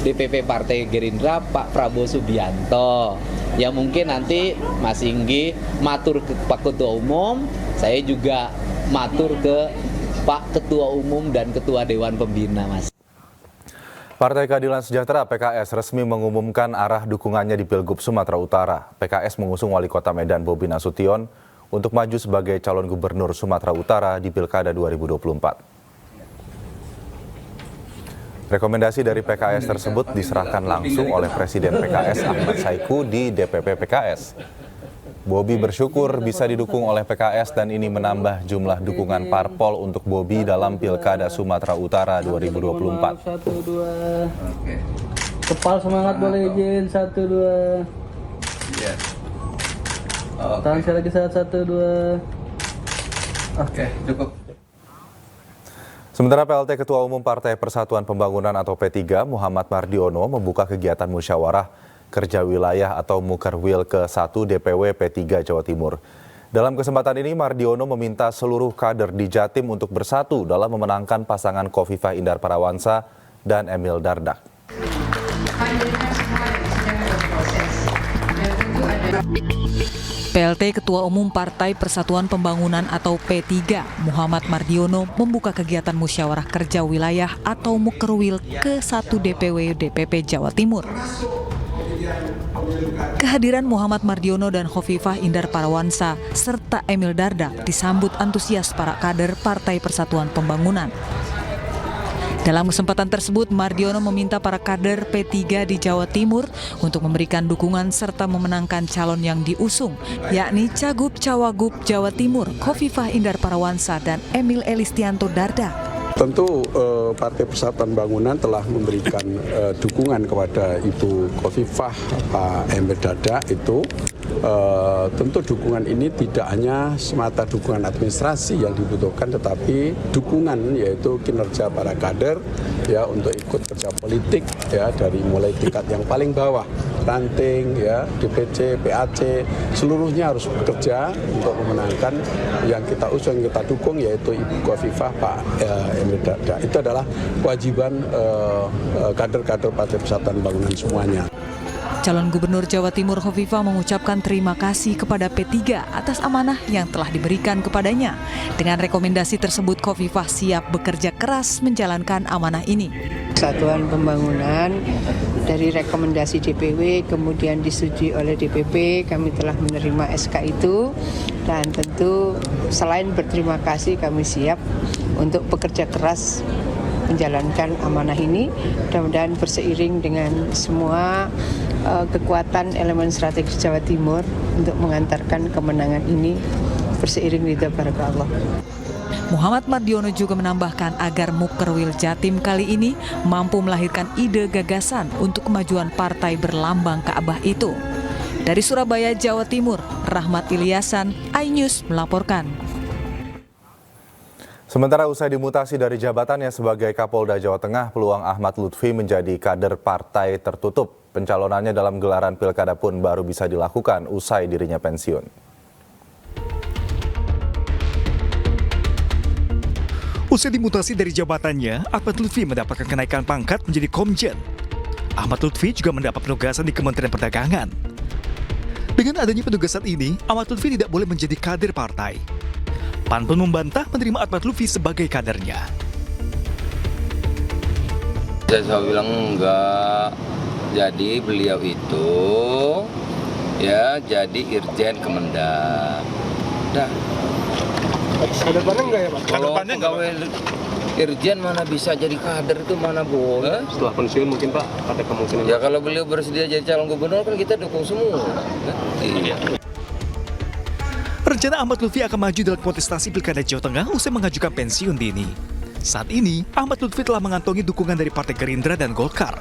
DPP Partai Gerindra Pak Prabowo Subianto. Ya mungkin nanti Mas Inggi matur ke Pak Ketua Umum, saya juga matur ke Pak Ketua Umum dan Ketua Dewan Pembina, Mas. Partai Keadilan Sejahtera PKS resmi mengumumkan arah dukungannya di Pilgub Sumatera Utara. PKS mengusung Wali Kota Medan Bobi Nasution untuk maju sebagai calon gubernur Sumatera Utara di Pilkada 2024. Rekomendasi dari PKS tersebut diserahkan langsung oleh Presiden PKS Ahmad Saiku di DPP PKS. Bobi bersyukur bisa didukung oleh PKS dan ini menambah jumlah dukungan parpol untuk Bobi dalam Pilkada Sumatera Utara 2024. 1, 2. Kepal semangat boleh izin 1, 2. Iya. Tahan sekali lagi 1, 2. Oke, cukup. Sementara PLT Ketua Umum Partai Persatuan Pembangunan atau P3 Muhammad Mardiono membuka kegiatan musyawarah kerja wilayah atau Mukerwil ke-1 DPW P3 Jawa Timur. Dalam kesempatan ini Mardiono meminta seluruh kader di Jatim untuk bersatu dalam memenangkan pasangan Khofifah Indar Parawansa dan Emil Dardak. PLT Ketua Umum Partai Persatuan Pembangunan atau P3 Muhammad Mardiono membuka kegiatan musyawarah kerja wilayah atau Mukerwil ke-1 DPW DPP Jawa Timur. Kehadiran Muhammad Mardiono dan Khofifah Indar Parawansa serta Emil Dardak disambut antusias para kader Partai Persatuan Pembangunan. Dalam kesempatan tersebut, Mardiono meminta para kader P3 di Jawa Timur untuk memberikan dukungan serta memenangkan calon yang diusung, yakni Cagup Cawagup Jawa Timur Khofifah Indar Parawansa dan Emil Elistianto Dardak. Tentu Partai Persatuan Bangunan telah memberikan dukungan kepada Ibu Khofifah Pak Emil Dardak itu. Tentu dukungan ini tidak hanya semata dukungan administrasi yang dibutuhkan, tetapi dukungan yaitu kinerja para kader ya untuk ikut kerja politik ya dari mulai tingkat yang paling bawah, ranting ya, DPC, PAC, seluruhnya harus bekerja untuk memenangkan yang kita usung, yang kita dukung yaitu Ibu Khofifah Pak Emil Dardak. Itu adalah kewajiban kader-kader Partai Persatuan Bangunan semuanya. Calon Gubernur Jawa Timur Khofifah mengucapkan terima kasih kepada P3 atas amanah yang telah diberikan kepadanya. Dengan rekomendasi tersebut, Khofifah siap bekerja keras menjalankan amanah ini. Persatuan Pembangunan dari rekomendasi DPW kemudian disetujui oleh DPP, kami telah menerima SK itu dan tentu selain berterima kasih kami siap untuk bekerja keras menjalankan amanah ini. Mudah-mudahan berseiring dengan semua kekuatan elemen strategis Jawa Timur untuk mengantarkan kemenangan ini berseiring ridha baraka Allah. Muhammad Mardiono juga menambahkan agar Mukerwil Jatim kali ini mampu melahirkan ide gagasan untuk kemajuan partai berlambang Ka'bah itu. Dari Surabaya, Jawa Timur, Rahmat Ilyasan, iNews melaporkan. Sementara usai dimutasi dari jabatannya sebagai Kapolda Jawa Tengah, peluang Ahmad Lutfi menjadi kader partai tertutup. Pencalonannya dalam gelaran pilkada pun baru bisa dilakukan usai dirinya pensiun. Usai dimutasi dari jabatannya, Ahmad Lutfi mendapatkan kenaikan pangkat menjadi Komjen. Ahmad Lutfi juga mendapat penugasan di Kementerian Perdagangan. Dengan adanya penugasan ini, Ahmad Lutfi tidak boleh menjadi kader partai. PAN pun membantah menerima Ahmad Lutfi sebagai kadernya. Saya bilang enggak. Jadi beliau itu ya jadi Irjen Kemendak. Dah. Kader PAN enggak ya Pak? Kalau pegawai Irjen mana bisa jadi kader itu mana boleh. Setelah pensiun mungkin Pak ada kemungkinan. Ya kalau beliau bersedia jadi calon gubernur kan kita dukung semua. Iya. Rencana Ahmad Lutfi akan maju dalam kontestasi Pilkada Jawa Tengah usai mengajukan pensiun dini. Saat ini, Ahmad Lutfi telah mengantongi dukungan dari Partai Gerindra dan Golkar.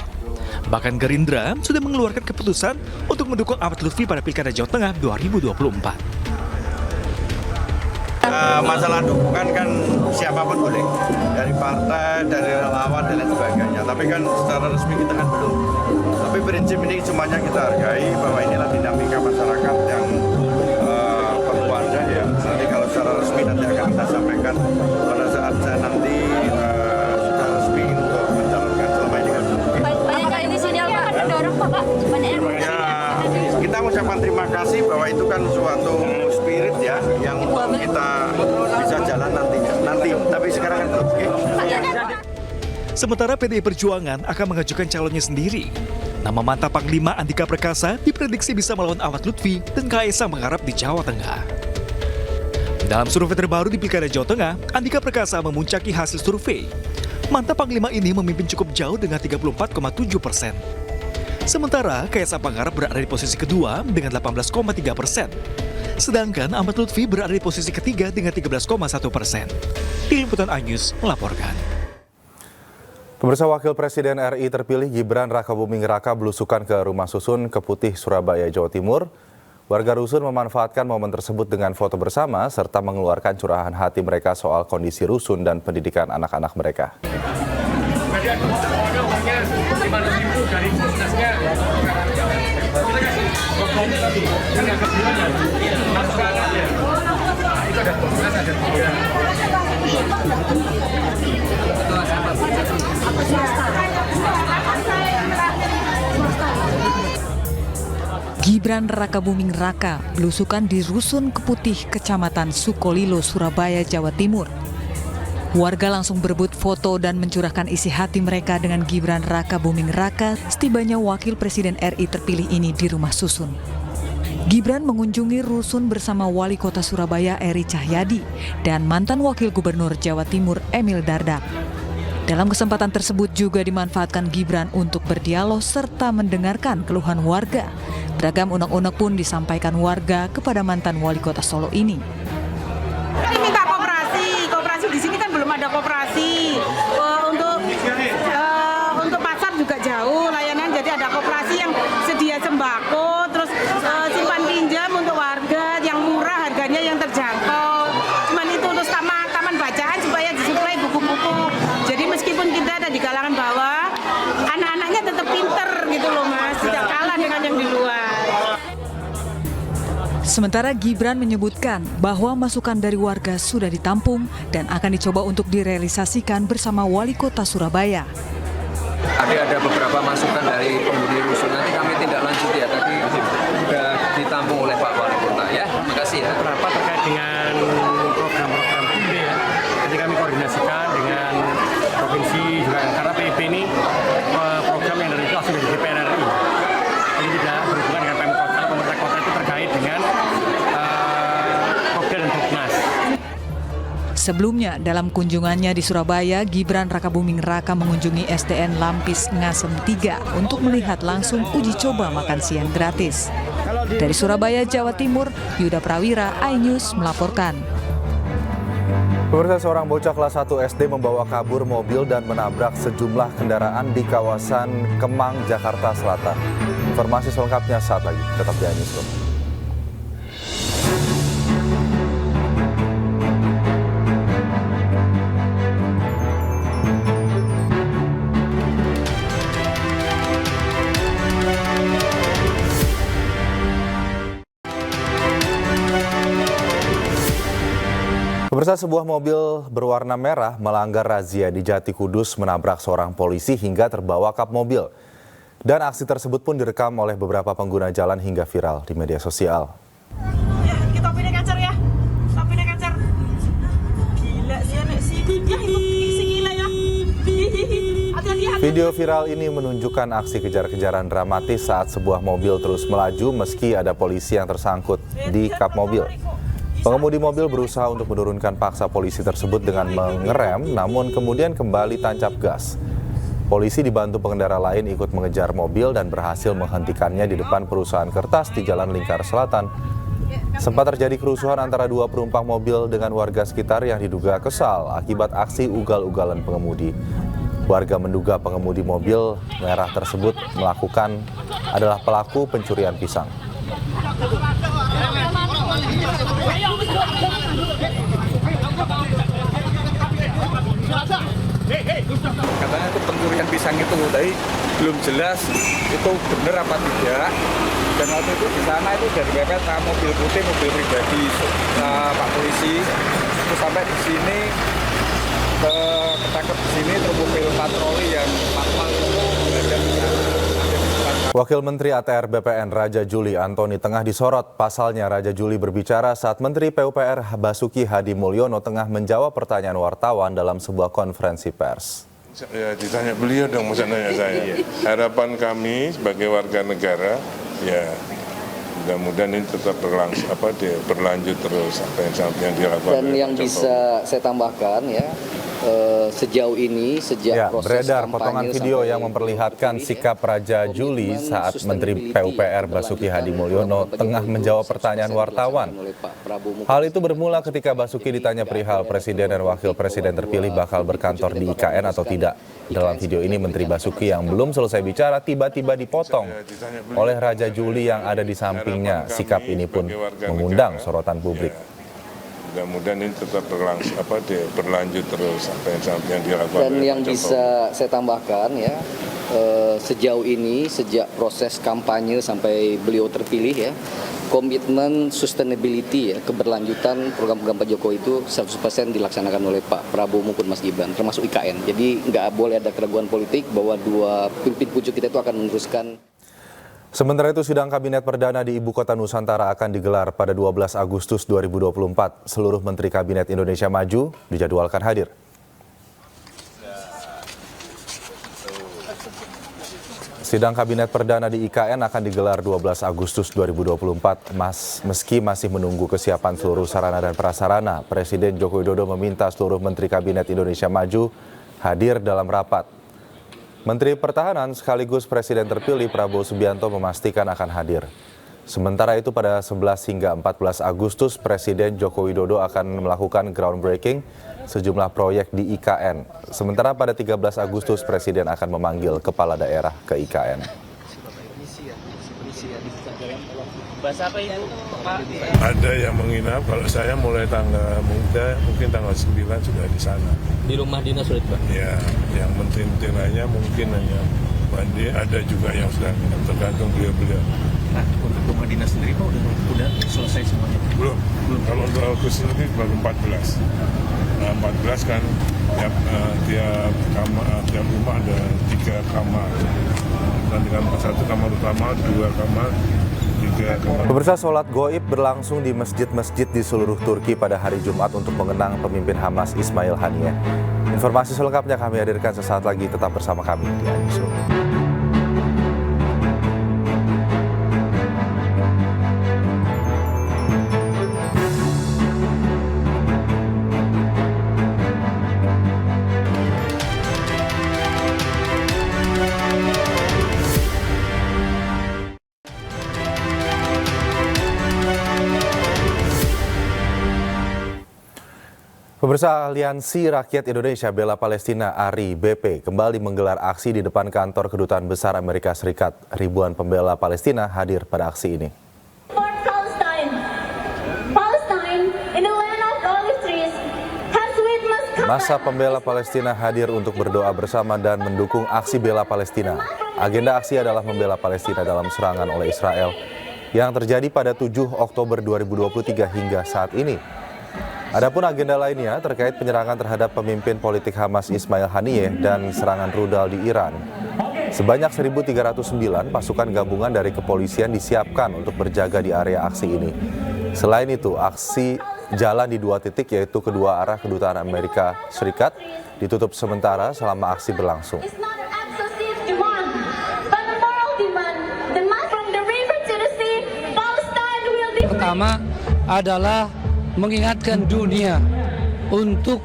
Bahkan Gerindra sudah mengeluarkan keputusan untuk mendukung Ahmad Lutfi pada Pilkada Jawa Tengah 2024. Masalah dukungan kan siapapun boleh, dari partai, dari relawan dan lain sebagainya. Tapi kan secara resmi kita kan belum. Tapi prinsip ini semuanya kita hargai bahwa inilah dinamika masyarakat yang perlu ada ya. Nanti kalau secara resmi nanti akan kita sampaikan pada saat saya nanti sudah resmi untuk mencalonkan. Selama ini kan banyak kali di sini Pak mendorong Pak banyak ya, kita mengucapkan terima kasih bahwa itu kan suatu spirit ya yang kita bisa jalan nanti tapi sekarang kan belum. Sementara PDI Perjuangan akan mengajukan calonnya sendiri. Nama mantan Panglima Andika Perkasa diprediksi bisa melawan Ahmad Lutfi dan Kaisang Pangarep di Jawa Tengah. Dalam survei terbaru di Pilkada Jawa Tengah, Andika Perkasa memuncaki hasil survei. Mantan Panglima ini memimpin cukup jauh dengan 34,7%. Sementara Kaisang Pangarep berada di posisi kedua dengan 18,3%. Sedangkan Ahmad Lutfi berada di posisi ketiga dengan 13,1%. Tim Liputan iNews melaporkan. Pemirsa, Wakil Presiden RI terpilih Gibran Rakabuming Raka belusukan ke Rumah Susun Keputih, Surabaya, Jawa Timur. Warga rusun memanfaatkan momen tersebut dengan foto bersama serta mengeluarkan curahan hati mereka soal kondisi rusun dan pendidikan anak-anak mereka. Gibran Rakabuming Raka belusukan di Rusun Keputih, Kecamatan Sukolilo, Surabaya, Jawa Timur. Warga langsung berebut foto dan mencurahkan isi hati mereka dengan Gibran Rakabuming Raka setibanya Wakil Presiden RI terpilih ini di Rumah Susun. Gibran mengunjungi rusun bersama Wali Kota Surabaya Eri Cahyadi dan mantan Wakil Gubernur Jawa Timur Emil Dardak. Dalam kesempatan tersebut juga dimanfaatkan Gibran untuk berdialog serta mendengarkan keluhan warga. Beragam unek-unek pun disampaikan warga kepada mantan Wali Kota Solo ini. Kami minta koperasi di sini kan belum ada koperasi. Untuk pasar juga jauh layanan, jadi ada koperasi yang sedia sembako, terus simpan pinjam untuk warga yang murah, harganya yang terjangkau. Cuman itu, terus taman bacaan supaya disuplai buku-buku. Jadi meskipun kita ada di kalangan bawah, anak-anaknya tetap pinter gitu loh Mas, tidak kalah dengan yang di luar. Sementara Gibran menyebutkan bahwa masukan dari warga sudah ditampung dan akan dicoba untuk direalisasikan bersama Wali Kota Surabaya. Ada beberapa masukan dari penghuni rusun, nanti kami tidak lanjut ya, tadi sudah ditampung oleh Pak Wali Kota ya. Terima kasih ya. Berapa terkait dengan program-program ini ya, nanti kami koordinasikan dengan provinsi juga, karena PIP ini program yang dari itu langsung dari DPR RI. Jadi tidak berhubungan dengan Pemkot. Kalau pemerintah kota itu terkait dengan Kopda dan Buknas. Sebelumnya, dalam kunjungannya di Surabaya, Gibran Rakabuming Raka mengunjungi SDN Lampis Ngasem 3 untuk melihat langsung uji coba makan siang gratis. Dari Surabaya, Jawa Timur, Yuda Prawira, iNews melaporkan. Pemirsa, seorang bocah kelas 1 SD membawa kabur mobil dan menabrak sejumlah kendaraan di kawasan Kemang, Jakarta Selatan. Informasi selengkapnya saat lagi, tetap di iNewsroom. Pemirsa, sebuah mobil berwarna merah melanggar razia di Jati Kudus menabrak seorang polisi hingga terbawa kap mobil. Dan aksi tersebut pun direkam oleh beberapa pengguna jalan hingga viral di media sosial. Ya, kita pindah kacar ya. Kita pindah kacar. Gila sih anak si gila itu si gila ya. Hati-hati. Video viral ini menunjukkan aksi kejar-kejaran dramatis saat sebuah mobil terus melaju meski ada polisi yang tersangkut di kap mobil. Pengemudi mobil berusaha untuk menurunkan paksa polisi tersebut dengan mengerem, namun kemudian kembali tancap gas. Polisi dibantu pengendara lain ikut mengejar mobil dan berhasil menghentikannya di depan perusahaan kertas di Jalan Lingkar Selatan. Sempat terjadi kerusuhan antara dua penumpang mobil dengan warga sekitar yang diduga kesal akibat aksi ugal-ugalan pengemudi. Warga menduga pengemudi mobil merah tersebut adalah pelaku pencurian pisang. Katanya itu pencurian pisang itu, tapi belum jelas itu benar apa tidak. Dan waktu itu di sana itu dari mepet mobil putih, mobil pribadi Pak Polisi. Terus sampai di sini ketangkep di sini terus mobil patroli yang manual itu berada di sana. Wakil Menteri ATR BPN Raja Juli Antoni tengah disorot. Pasalnya Raja Juli berbicara saat Menteri PUPR Basuki Hadi Mulyono tengah menjawab pertanyaan wartawan dalam sebuah konferensi pers. Ya, ditanya beliau dong, masa nanya saya. Harapan kami sebagai warga negara, ya mudah-mudahan ini tetap berlanjut terus apa yang dilakukan. Dan yang bisa saya tambahkan ya, sejauh ini sejak proses beredar kampanye potongan video yang memperlihatkan sikap Raja Juli saat Menteri PUPR Basuki Hadi Mulyono tengah menjawab pertanyaan wartawan. Hal itu bermula ketika Basuki ditanya perihal Presiden dan Wakil Presiden terpilih bakal berkantor di IKN atau tidak. Dalam video ini Menteri Basuki yang belum selesai bicara tiba-tiba dipotong oleh Raja Juli yang ada di sampingnya. Sikap ini pun mengundang sorotan publik. Mudah-mudahan ini tetap berlanjut terus apa yang dilakukan. Dan yang bisa saya tambahkan ya, sejauh ini sejak proses kampanye sampai beliau terpilih ya, komitmen sustainability ya, keberlanjutan program-program Pak Jokowi itu 100% dilaksanakan oleh Pak Prabowo maupun Mas Gibran, termasuk IKN. Jadi nggak boleh ada keraguan politik bahwa dua pimpin pucuk kita itu akan meneruskan. Sementara itu sidang Kabinet Perdana di Ibu Kota Nusantara akan digelar pada 12 Agustus 2024. Seluruh Menteri Kabinet Indonesia Maju dijadwalkan hadir. Sidang Kabinet Perdana di IKN akan digelar 12 Agustus 2024. Meski masih menunggu kesiapan seluruh sarana dan prasarana, Presiden Joko Widodo meminta seluruh Menteri Kabinet Indonesia Maju hadir dalam rapat. Menteri Pertahanan sekaligus Presiden terpilih Prabowo Subianto memastikan akan hadir. Sementara itu pada 11 hingga 14 Agustus Presiden Joko Widodo akan melakukan groundbreaking sejumlah proyek di IKN. Sementara pada 13 Agustus Presiden akan memanggil kepala daerah ke IKN. Ada yang menginap, kalau saya mulai mungkin tanggal 9 sudah di sana. Di rumah dinas sudah, Pak? Ya, yang menteri-menteri lainnya mungkin hanya mandi, ada juga yang sedang tergantung beliau-beliau. Nah, untuk rumah dinas sendiri Pak udah selesai semuanya? Belum. Kalau untuk Agustus ini baru 14. Nah, 14 kan tiap rumah ada 3 kamar. Dan dengan 1 kamar utama, 2 kamar. Pemirsa, sholat goib berlangsung di masjid-masjid di seluruh Turki pada hari Jumat untuk mengenang pemimpin Hamas Ismail Haniyeh. Informasi selengkapnya kami hadirkan sesaat lagi, tetap bersama kami di Newsroom. Pemirsa, Aliansi Rakyat Indonesia Bela Palestina ARI BP kembali menggelar aksi di depan kantor Kedutaan Besar Amerika Serikat. Ribuan pembela Palestina hadir pada aksi ini. Masa pembela Palestina hadir untuk berdoa bersama dan mendukung aksi bela Palestina. Agenda aksi adalah membela Palestina dalam serangan oleh Israel yang terjadi pada 7 Oktober 2023 hingga saat ini. Adapun agenda lainnya terkait penyerangan terhadap pemimpin politik Hamas Ismail Haniyeh dan serangan rudal di Iran. Sebanyak 1.309 pasukan gabungan dari kepolisian disiapkan untuk berjaga di area aksi ini. Selain itu, aksi jalan di 2 titik yaitu kedua arah kedutaan Amerika Serikat ditutup sementara selama aksi berlangsung. Pertama adalah mengingatkan dunia untuk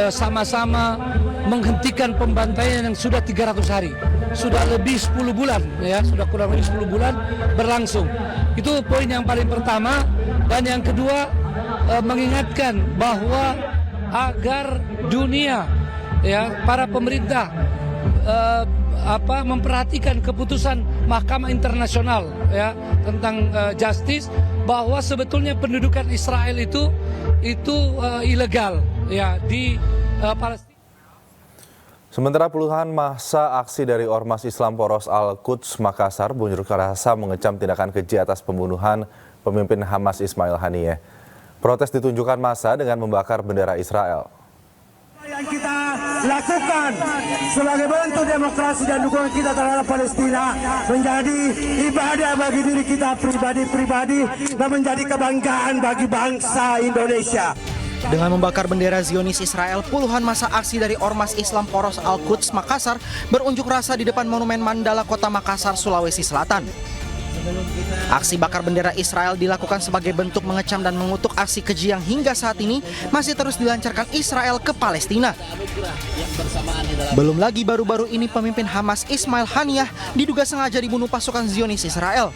sama-sama menghentikan pembantaian yang sudah 300 hari. Sudah lebih 10 bulan ya, sudah kurang lebih 10 bulan berlangsung. Itu poin yang paling pertama. Dan yang kedua mengingatkan bahwa agar dunia ya, para pemerintah memperhatikan keputusan Mahkamah Internasional ya tentang justice, bahwa sebetulnya pendudukan Israel itu ilegal ya di Palestina. Sementara puluhan massa aksi dari Ormas Islam Poros Al-Quds Makassar berunjuk rasa mengecam tindakan keji atas pembunuhan pemimpin Hamas Ismail Haniyeh. Protes ditunjukkan massa dengan membakar bendera Israel. Yang kita lakukan sebagai bentuk demokrasi dan dukungan kita terhadap Palestina menjadi ibadah bagi diri kita pribadi-pribadi dan menjadi kebanggaan bagi bangsa Indonesia. Dengan membakar bendera Zionis Israel, puluhan massa aksi dari Ormas Islam Poros Al-Quds Makassar berunjuk rasa di depan Monumen Mandala Kota Makassar, Sulawesi Selatan. Aksi bakar bendera Israel dilakukan sebagai bentuk mengecam dan mengutuk aksi keji yang hingga saat ini masih terus dilancarkan Israel ke Palestina. Belum lagi baru-baru ini pemimpin Hamas Ismail Haniyeh diduga sengaja dibunuh pasukan Zionis Israel.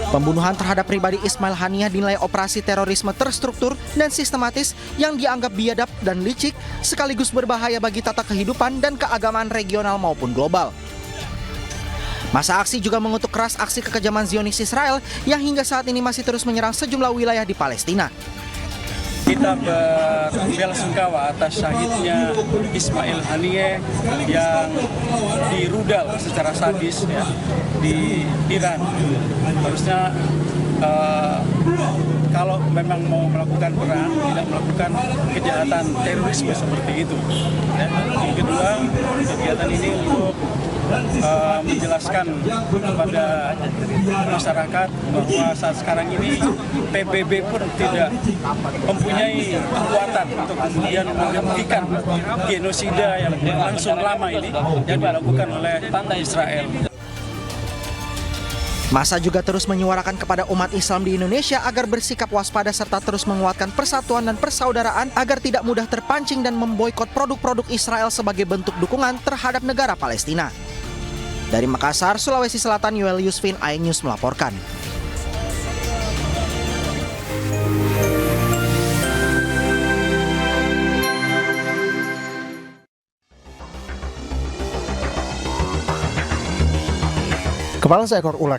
Pembunuhan terhadap pribadi Ismail Haniyeh dinilai operasi terorisme terstruktur dan sistematis yang dianggap biadab dan licik sekaligus berbahaya bagi tata kehidupan dan keagamaan regional maupun global. Massa aksi juga mengutuk keras aksi kekejaman Zionis Israel yang hingga saat ini masih terus menyerang sejumlah wilayah di Palestina. Kita berbela-sungkawa atas syahidnya Ismail Haniyeh yang dirudal secara sadis ya, di Iran. Harusnya kalau memang mau melakukan perang, tidak melakukan kejahatan terorisme seperti itu. Ya. Yang kedua, kegiatan ini untuk menjelaskan kepada masyarakat bahwa saat sekarang ini PBB pun tidak mempunyai kekuatan untuk kemudian menghentikan genosida yang berlangsung lama ini yang dilakukan oleh Israel. Massa juga terus menyuarakan kepada umat Islam di Indonesia agar bersikap waspada serta terus menguatkan persatuan dan persaudaraan agar tidak mudah terpancing dan memboikot produk-produk Israel sebagai bentuk dukungan terhadap negara Palestina. Dari Makassar, Sulawesi Selatan, Yoel Yusfin, iNews melaporkan. Kepala seekor ular